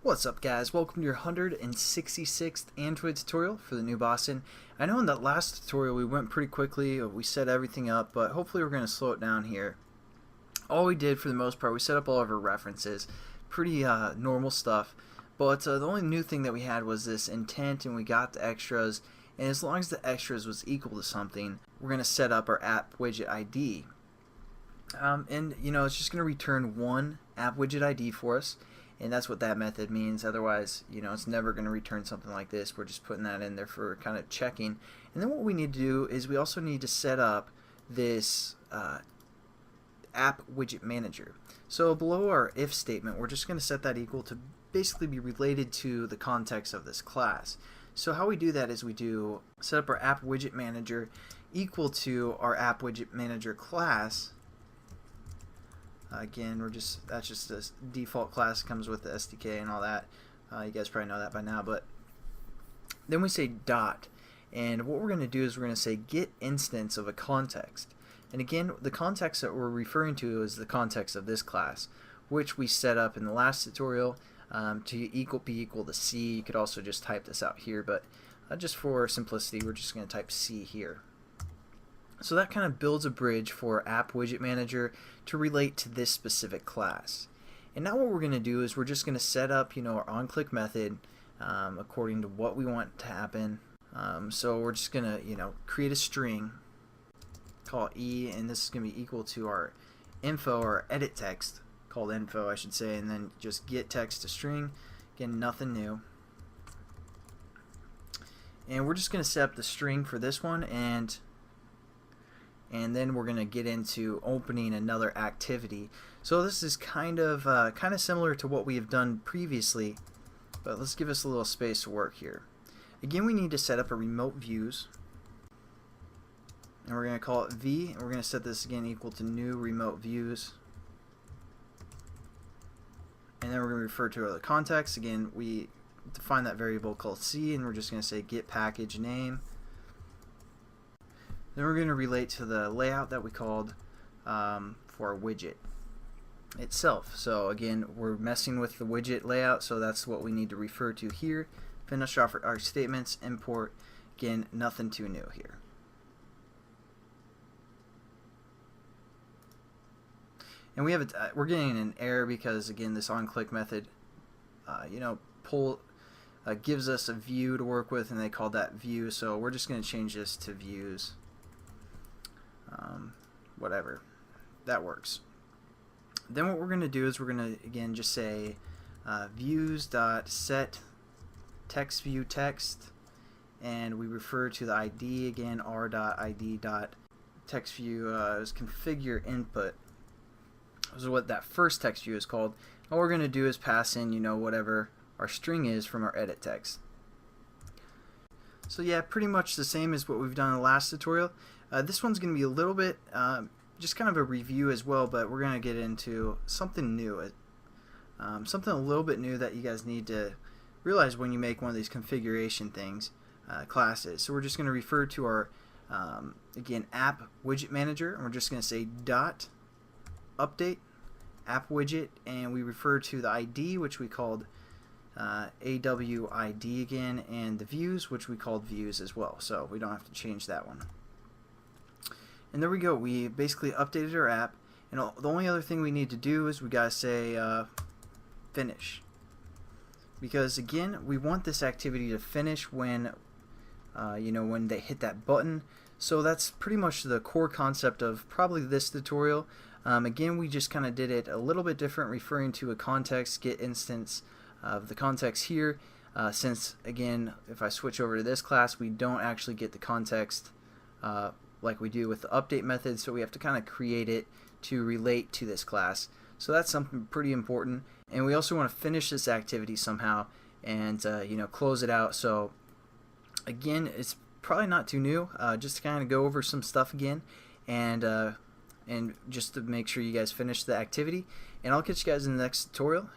What's up, guys? Welcome to your 166th Android tutorial for the new Boston. I know in that last tutorial we went pretty quickly, we set everything up, but hopefully we're going to slow it down here. All we did for the most part, we set up all of our references, pretty normal stuff, but the only new thing that we had was this intent, and we got the extras, and as long as the extras was equal to something, we're going to set up our app widget ID. And you know, it's just going to return one app widget ID for us. And that's what that method means. Otherwise, you know, it's never going to return something like this. We're just putting that in there for kind of checking. And then what we need to do is we also need to set up this app widget manager. So below our if statement, we're just going to set that equal to basically be related to the context of this class. So how we do that is we do set up our app widget manager equal to our app widget manager class. Again, that's just this default class that comes with the SDK and all that. You guys probably know that by now, but then we say dot, and what we're going to do is we're going to say get instance of a context. And again, the context that we're referring to is the context of this class, which we set up in the last tutorial to be equal to C. You could also just type this out here, but just for simplicity, we're just going to type C here. So that kind of builds a bridge for App Widget Manager to relate to this specific class. And now what we're going to do is we're just going to set up, you know, our onClick method according to what we want to happen. So we're just going to, you know, create a string, call it E, and this is going to be equal to our info or edit text, called info I should say, and then just get text to string. Again, nothing new. And we're just going to set up the string for this one, and then we're going to get into opening another activity. So this is kind of similar to what we have done previously, but let's give us a little space to work here. Again, we need to set up a remote views, and we're going to call it V, and we're going to set this again equal to new remote views, and then we're going to refer to the context. Again, we define that variable called C, and we're just going to say get package name. Then we're going to relate to the layout that we called for our widget itself. So again, we're messing with the widget layout, so that's what we need to refer to here. Finish off our statements, import. Again, nothing too new here. And we have we're getting an error because again, this onClick method, you know, gives us a view to work with, and they call that view. So we're just going to change this to views. Whatever, that works. Then what we're going to do is we're going to again just say views.set text view text, and we refer to the ID again, r.id.text view is configure input. This is what that first text view is called. All we're going to do is pass in, you know, whatever our string is from our edit text. So yeah, pretty much the same as what we've done in the last tutorial. This one's going to be a little bit just kind of a review as well, but we're going to get into something new, something a little bit new that you guys need to realize when you make one of these configuration things, classes. So we're just going to refer to our again app widget manager, and we're just going to say dot update app widget, and we refer to the ID, which we called AWID again, and the views, which we called views as well, so we don't have to change that one. And there we go, we basically updated our app, and the only other thing we need to do is we gotta say finish, because again, we want this activity to finish when you know, when they hit that button. So that's pretty much the core concept of probably this tutorial. Again, we just kind of did it a little bit different, referring to a context, get instance of the context here, since again, if I switch over to this class, we don't actually get the context like we do with the update method, so we have to kind of create it to relate to this class. So that's something pretty important, and we also want to finish this activity somehow and you know, close it out. So again, it's probably not too new, just to kind of go over some stuff again, and just to make sure you guys finish the activity, and I'll catch you guys in the next tutorial.